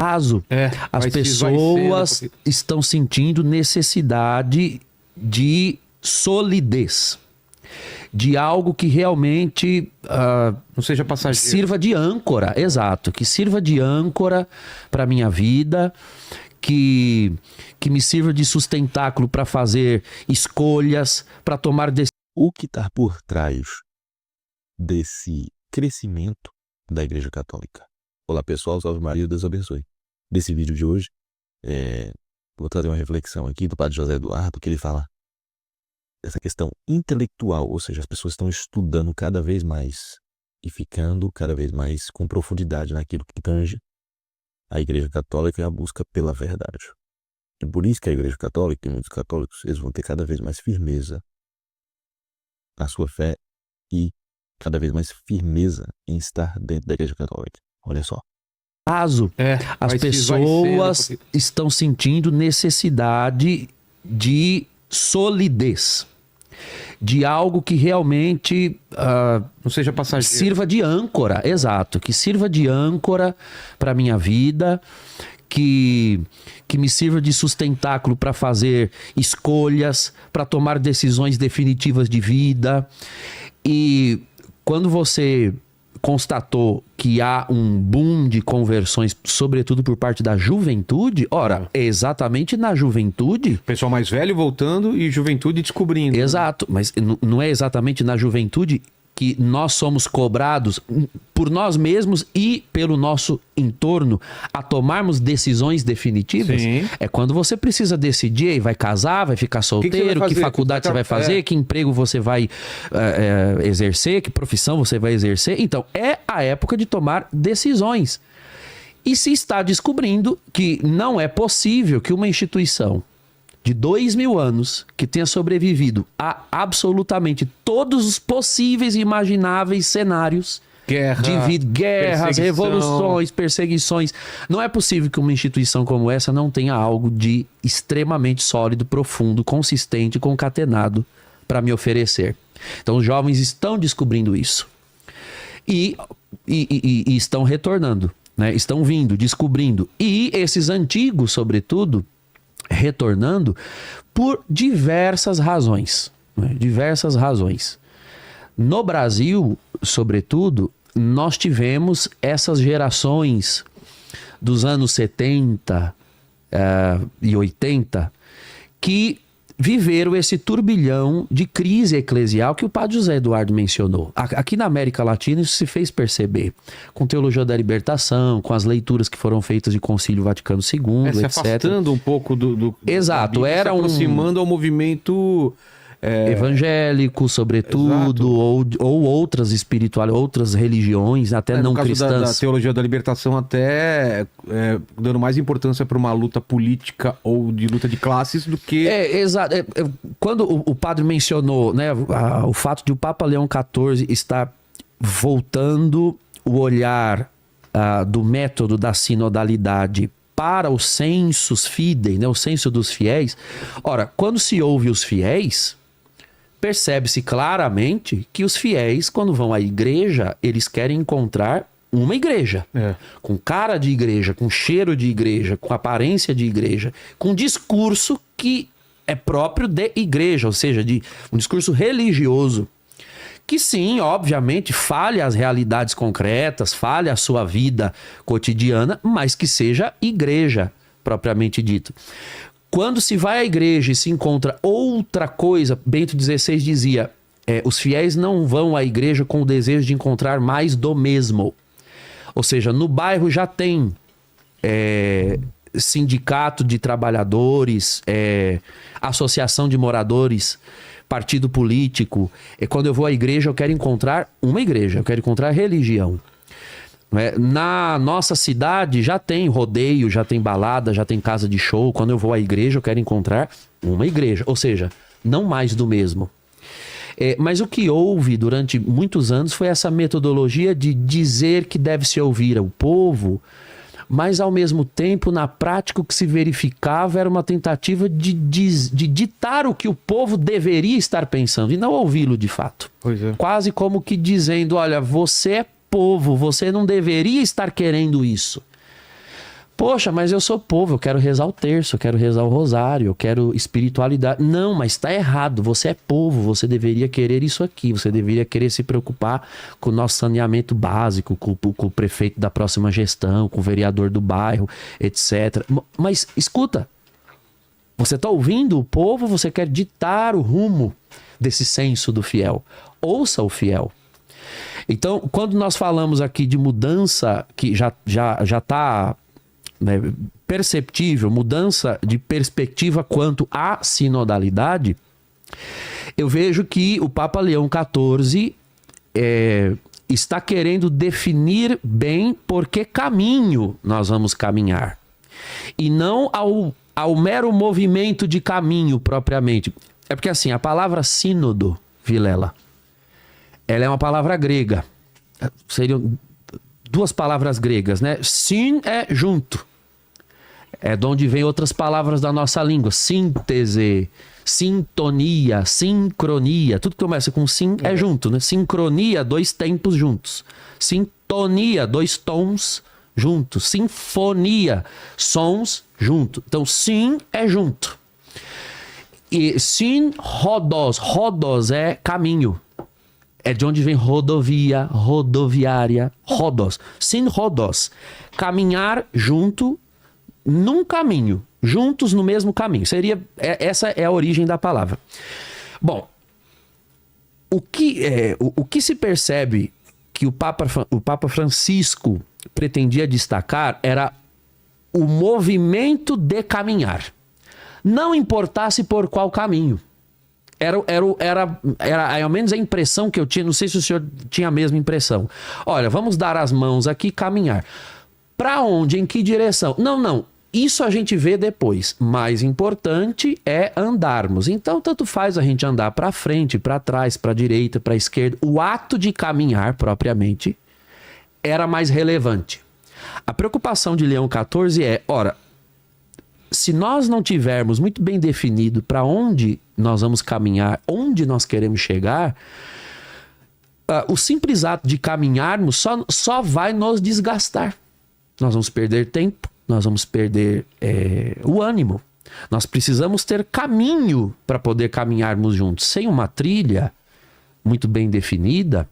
Caso as pessoas estão sentindo necessidade de solidez, de algo que realmente não seja passageiro, sirva de âncora, exato, que sirva de âncora para minha vida, que me sirva de sustentáculo para fazer escolhas, para tomar decisões. O que está por trás desse crescimento da Igreja Católica? Olá pessoal, salve Maria, Deus abençoe. Nesse vídeo de hoje, vou trazer uma reflexão aqui do Padre José Eduardo, que ele fala dessa questão intelectual, ou seja, as pessoas estão estudando cada vez mais e ficando cada vez mais com profundidade naquilo que tange a Igreja Católica e a busca pela verdade. E por isso que a Igreja Católica e muitos católicos, eles vão ter cada vez mais firmeza na sua fé e cada vez mais firmeza em estar dentro da Igreja Católica. Olha só. Caso as pessoas estão sentindo necessidade de solidez, de algo que realmente não seja passageiro, sirva de âncora, exato, que sirva de âncora para minha vida, que me sirva de sustentáculo para fazer escolhas, para tomar decisões definitivas de vida. E quando você constatou que há um boom de conversões, sobretudo por parte da juventude, ora, é exatamente na juventude... Pessoal mais velho voltando e juventude descobrindo. Exato, mas não é exatamente na juventude que nós somos cobrados por nós mesmos e pelo nosso entorno a tomarmos decisões definitivas? Sim. É quando você precisa decidir, vai casar, vai ficar solteiro, que faculdade você vai fazer, que emprego você vai exercer, que profissão você vai exercer. Então, é a época de tomar decisões. E se está descobrindo que não é possível que uma instituição de 2000 anos, que tenha sobrevivido a absolutamente todos os possíveis e imagináveis cenários de vida, guerras, revoluções, perseguições. Não é possível que uma instituição como essa não tenha algo de extremamente sólido, profundo, consistente, concatenado para me oferecer. Então os jovens estão descobrindo isso. E estão retornando, né? Estão vindo, descobrindo. E esses antigos, sobretudo, retornando por diversas razões, né? Diversas razões. No Brasil, sobretudo, nós tivemos essas gerações dos anos 70 e 80 que viveram esse turbilhão de crise eclesial que o Padre José Eduardo mencionou. Aqui na América Latina isso se fez perceber, com Teologia da Libertação, com as leituras que foram feitas de Concílio Vaticano II, se etc. afastando um pouco do Exato, Bíblia, era se aproximando ao movimento evangélico, sobretudo, ou outras espirituais, outras religiões, até não cristãs. No caso da Teologia da Libertação, até dando mais importância para uma luta política ou de luta de classes do que... Exato. Quando o padre mencionou, né, o fato de o Papa Leão XIV estar voltando o olhar do método da sinodalidade para o sensus fidei, né, o senso dos fiéis. Ora, quando se ouve os fiéis, percebe-se claramente que os fiéis, quando vão à igreja, eles querem encontrar uma igreja. Com cara de igreja, com cheiro de igreja, com aparência de igreja, com discurso que é próprio de igreja, ou seja, de um discurso religioso. Que sim, obviamente, fale as realidades concretas, fale a sua vida cotidiana, mas que seja igreja, propriamente dito. Quando se vai à igreja e se encontra outra coisa, Bento XVI dizia, os fiéis não vão à igreja com o desejo de encontrar mais do mesmo. Ou seja, no bairro já tem sindicato de trabalhadores, associação de moradores, partido político. Quando eu vou à igreja, eu quero encontrar uma igreja, eu quero encontrar religião. Na nossa cidade já tem rodeio, já tem balada, já tem casa de show. Quando eu vou à igreja, eu quero encontrar uma igreja. Ou seja, não mais do mesmo. Mas o que houve durante muitos anos foi essa metodologia de dizer que deve se ouvir ao povo, mas ao mesmo tempo, na prática, o que se verificava era uma tentativa de ditar o que o povo deveria estar pensando e não ouvi-lo de fato. Pois é. Quase como que dizendo, olha, você é povo, você não deveria estar querendo isso. Poxa, mas eu sou povo, eu quero rezar o terço, eu quero rezar o rosário, eu quero espiritualidade. Não, mas tá errado, você é povo, você deveria querer isso aqui, você deveria querer se preocupar com o nosso saneamento básico, com o prefeito da próxima gestão, com o vereador do bairro, etc. Mas escuta, você tá ouvindo o povo, você quer ditar o rumo desse censo do fiel. Ouça o fiel. Então, quando nós falamos aqui de mudança, que já está, né, perceptível, mudança de perspectiva quanto à sinodalidade, eu vejo que o Papa Leão XIV está querendo definir bem por que caminho nós vamos caminhar. E não ao mero movimento de caminho propriamente. É porque assim, a palavra sínodo, Vilela, ela é uma palavra grega. Seriam duas palavras gregas, né? Syn é junto. É de onde vem outras palavras da nossa língua. Síntese, sintonia, sincronia. Tudo que começa com sim é junto, né? Sincronia, 2 tempos juntos. Sintonia, 2 tons juntos. Sinfonia, sons juntos. Então, sim é junto. E syn rodos. Rodos é caminho. É de onde vem rodovia, rodoviária, rodos. Syn rodos. Caminhar junto num caminho. Juntos no mesmo caminho. Essa é a origem da palavra. Bom, o que se percebe que o Papa Francisco pretendia destacar era o movimento de caminhar. Não importasse por qual caminho. Era ao menos a impressão que eu tinha, não sei se o senhor tinha a mesma impressão. Olha, vamos dar as mãos aqui e caminhar. Para onde? Em que direção? Não. Isso a gente vê depois. Mais importante é andarmos. Então, tanto faz a gente andar para frente, para trás, para direita, para esquerda. O ato de caminhar, propriamente, era mais relevante. A preocupação de Leão XIV é, ora, se nós não tivermos muito bem definido para onde nós vamos caminhar, onde nós queremos chegar, o simples ato de caminharmos só vai nos desgastar. Nós vamos perder tempo, nós vamos perder o ânimo. Nós precisamos ter caminho para poder caminharmos juntos. Sem uma trilha muito bem definida,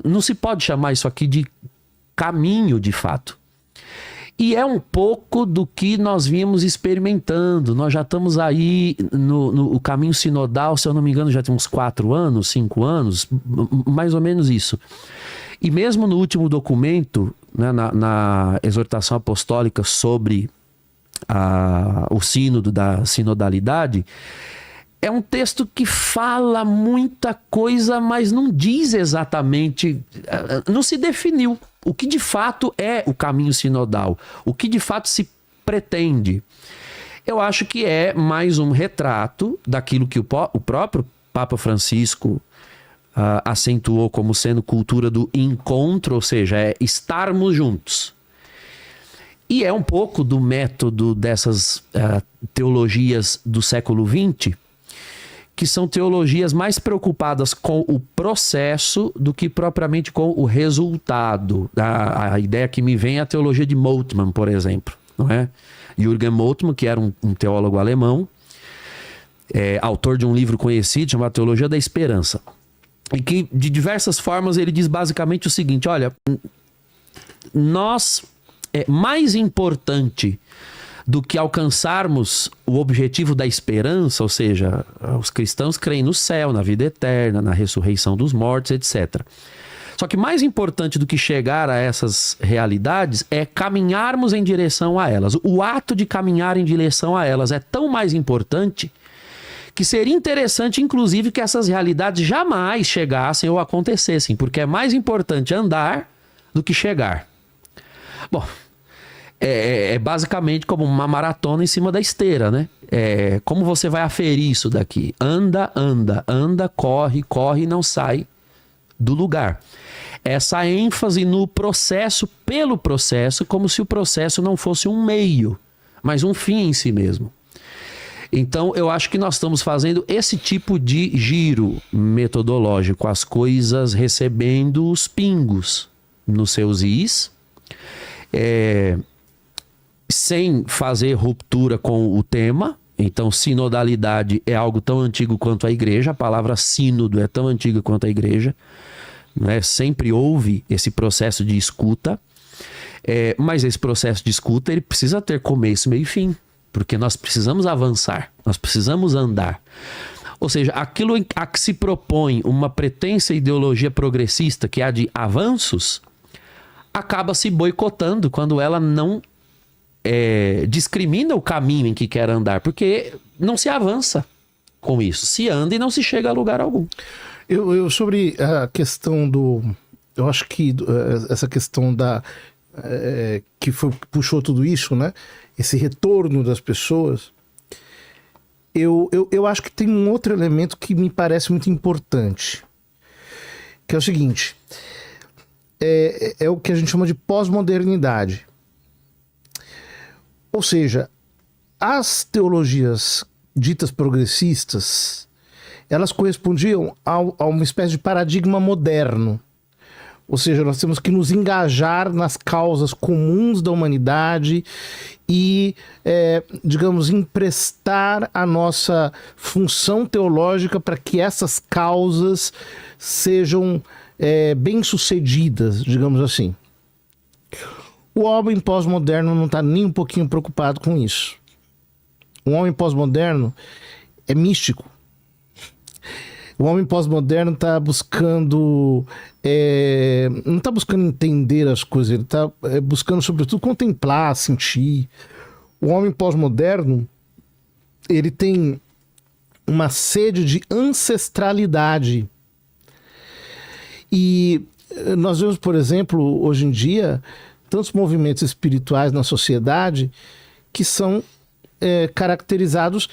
não se pode chamar isso aqui de caminho de fato. E é um pouco do que nós vimos experimentando. Nós já estamos aí no caminho sinodal, se eu não me engano, já tem uns 4 anos, 5 anos, mais ou menos isso. E mesmo no último documento, né, na exortação apostólica sobre o sínodo da sinodalidade, é um texto que fala muita coisa, mas não diz exatamente, não se definiu o que de fato é o caminho sinodal, o que de fato se pretende. Eu acho que é mais um retrato daquilo que o próprio Papa Francisco acentuou como sendo cultura do encontro, ou seja, é estarmos juntos. E é um pouco do método dessas teologias do século XX, que são teologias mais preocupadas com o processo do que propriamente com o resultado. A ideia que me vem é a teologia de Moltmann, por exemplo, não é? Jürgen Moltmann, que era um teólogo alemão, autor de um livro conhecido chamado Teologia da Esperança, e que de diversas formas ele diz basicamente o seguinte: olha, mais importante do que alcançarmos o objetivo da esperança, ou seja, os cristãos creem no céu, na vida eterna, na ressurreição dos mortos, etc. Só que mais importante do que chegar a essas realidades é caminharmos em direção a elas. O ato de caminhar em direção a elas é tão mais importante que seria interessante, inclusive, que essas realidades jamais chegassem ou acontecessem, porque é mais importante andar do que chegar. Bom, é basicamente como uma maratona em cima da esteira, né? Como você vai aferir isso daqui? Anda, corre e não sai do lugar. Essa ênfase no processo, pelo processo, como se o processo não fosse um meio, mas um fim em si mesmo. Então, eu acho que nós estamos fazendo esse tipo de giro metodológico, as coisas recebendo os pingos nos seus is, sem fazer ruptura com o tema. Então, sinodalidade é algo tão antigo quanto a igreja. A palavra sínodo é tão antiga quanto a igreja, né? Sempre houve esse processo de escuta. Mas esse processo de escuta, ele precisa ter começo, meio e fim. Porque nós precisamos avançar, nós precisamos andar. Ou seja, aquilo a que se propõe uma pretensa ideologia progressista, que é a de avanços, acaba se boicotando quando ela não discrimina o caminho em que quer andar, porque não se avança com isso. Se anda e não se chega a lugar algum. Eu sobre a questão do... Eu acho que essa questão da... que puxou tudo isso, né? Esse retorno das pessoas, eu acho que tem um outro elemento que me parece muito importante, que é o seguinte, é o que a gente chama de pós-modernidade. Ou seja, as teologias ditas progressistas, elas correspondiam a uma espécie de paradigma moderno. Ou seja, nós temos que nos engajar nas causas comuns da humanidade e, digamos, emprestar a nossa função teológica para que essas causas sejam bem-sucedidas, digamos assim. O homem pós-moderno não está nem um pouquinho preocupado com isso. O homem pós-moderno é místico. O homem pós-moderno está buscando... não está buscando entender as coisas, ele está buscando, sobretudo, contemplar, sentir. O homem pós-moderno, ele tem uma sede de ancestralidade. E nós vemos, por exemplo, hoje em dia, tantos movimentos espirituais na sociedade que são caracterizados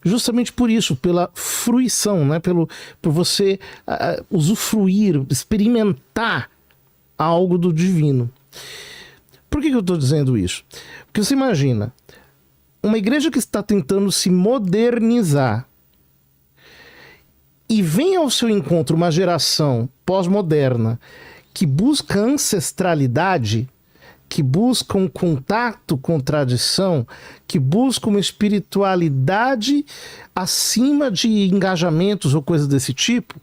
justamente por isso, pela fruição, né? Por você usufruir, experimentar algo do divino. Por que eu estou dizendo isso? Porque você imagina, uma igreja que está tentando se modernizar e vem ao seu encontro uma geração pós-moderna que busca ancestralidade, que busca um contato com tradição, que busca uma espiritualidade acima de engajamentos ou coisas desse tipo.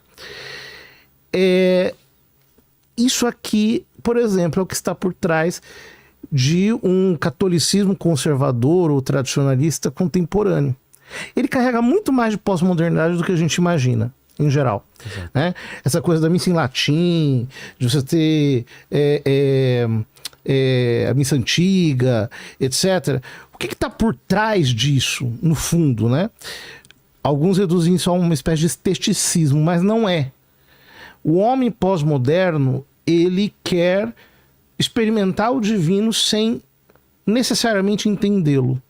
Isso aqui, por exemplo, é o que está por trás de um catolicismo conservador ou tradicionalista contemporâneo. Ele carrega muito mais de pós-modernidade do que a gente imagina, em geral. Né? Essa coisa da missa em latim, de você ter... a missa antiga, etc. O que está por trás disso, no fundo, né? Alguns reduzem isso a uma espécie de esteticismo, mas não é. O homem pós-moderno, ele quer experimentar o divino sem necessariamente entendê-lo.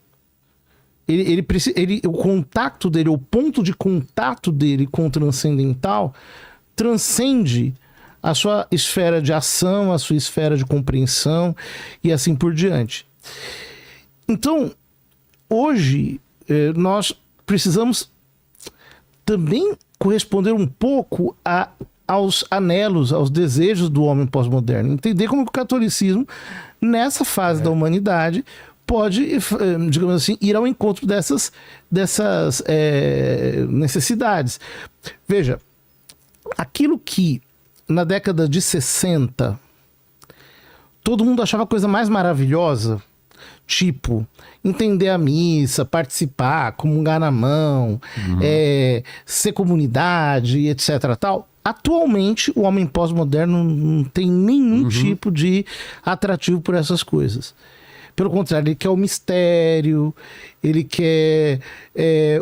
O contato dele, o ponto de contato dele com o transcendental transcende a sua esfera de ação, a sua esfera de compreensão e assim por diante. Então, hoje, nós precisamos também corresponder um pouco aos anelos, aos desejos do homem pós-moderno. Entender como o catolicismo, nessa fase da humanidade, pode, digamos assim, ir ao encontro dessas necessidades. Veja, aquilo que na década de 60 todo mundo achava a coisa mais maravilhosa, tipo, entender a missa, participar, comungar na mão, ser comunidade, etc. tal. Atualmente, o homem pós-moderno não tem nenhum tipo de atrativo por essas coisas. Pelo contrário, ele quer o mistério, ele quer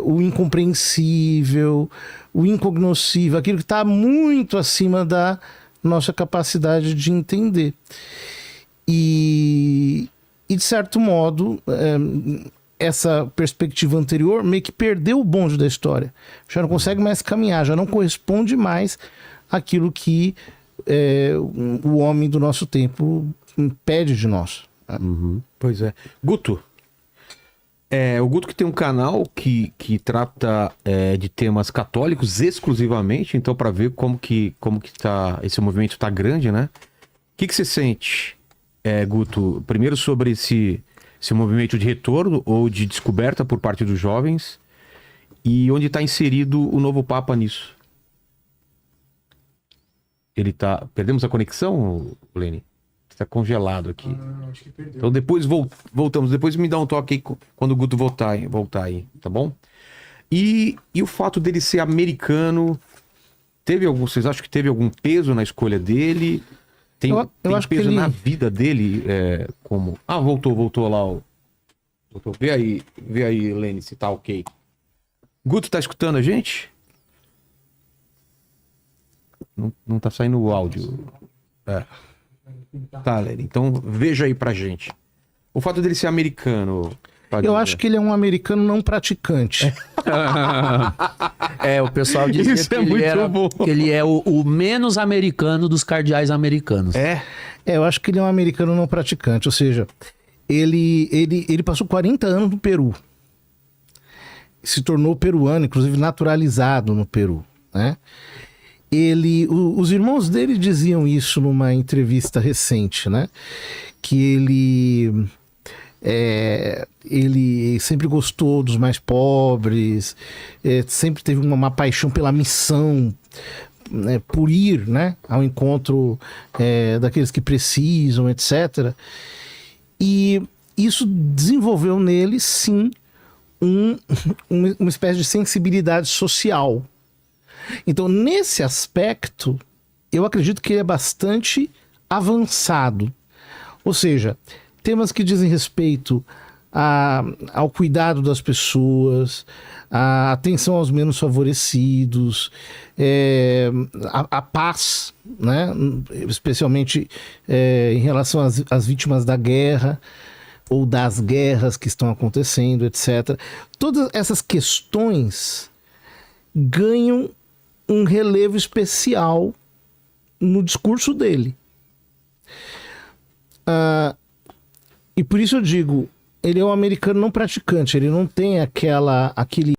o incompreensível, o incognoscível, aquilo que está muito acima da nossa capacidade de entender. E de certo modo, essa perspectiva anterior meio que perdeu o bonde da história. Já não consegue mais caminhar, já não corresponde mais àquilo que o homem do nosso tempo pede de nós. Pois é. Guto, o Guto que tem um canal que trata de temas católicos exclusivamente, então para ver como que tá, esse movimento tá grande, né? O que você sente Guto, primeiro sobre esse movimento de retorno ou de descoberta por parte dos jovens e onde está inserido o novo Papa nisso. Ele tá... Perdemos a conexão, Lene? Está congelado aqui. Acho que perdeu. Então depois voltamos. Depois me dá um toque aí quando o Guto voltar aí, tá bom? E o fato dele ser americano, vocês acham que teve algum peso na escolha dele? Tem acho que peso ele... na vida dele? Como... Ah, voltou lá. Voltou. Vê aí, Lene, se tá ok. Guto, tá escutando a gente? Não tá saindo o áudio. Tá, Lene. Então veja aí pra gente. O fato dele ser americano... Eu acho que ele é um americano não praticante. O pessoal dizia que ele é o menos americano dos cardeais americanos. Eu acho que ele é um americano não praticante. Ou seja, ele passou 40 anos no Peru. Se tornou peruano, inclusive naturalizado no Peru, né? Os irmãos dele diziam isso numa entrevista recente, né? Que ele sempre gostou dos mais pobres, sempre teve uma paixão pela missão, né, por ir, né, ao encontro daqueles que precisam, etc. E isso desenvolveu nele, sim, uma espécie de sensibilidade social. Então, nesse aspecto, eu acredito que ele é bastante avançado. Ou seja, temas que dizem respeito ao cuidado das pessoas, a atenção aos menos favorecidos, a paz, né? Especialmente em relação às vítimas da guerra ou das guerras que estão acontecendo, etc. Todas essas questões ganham um relevo especial no discurso dele. E por isso eu digo, ele é um americano não praticante, ele não tem aquele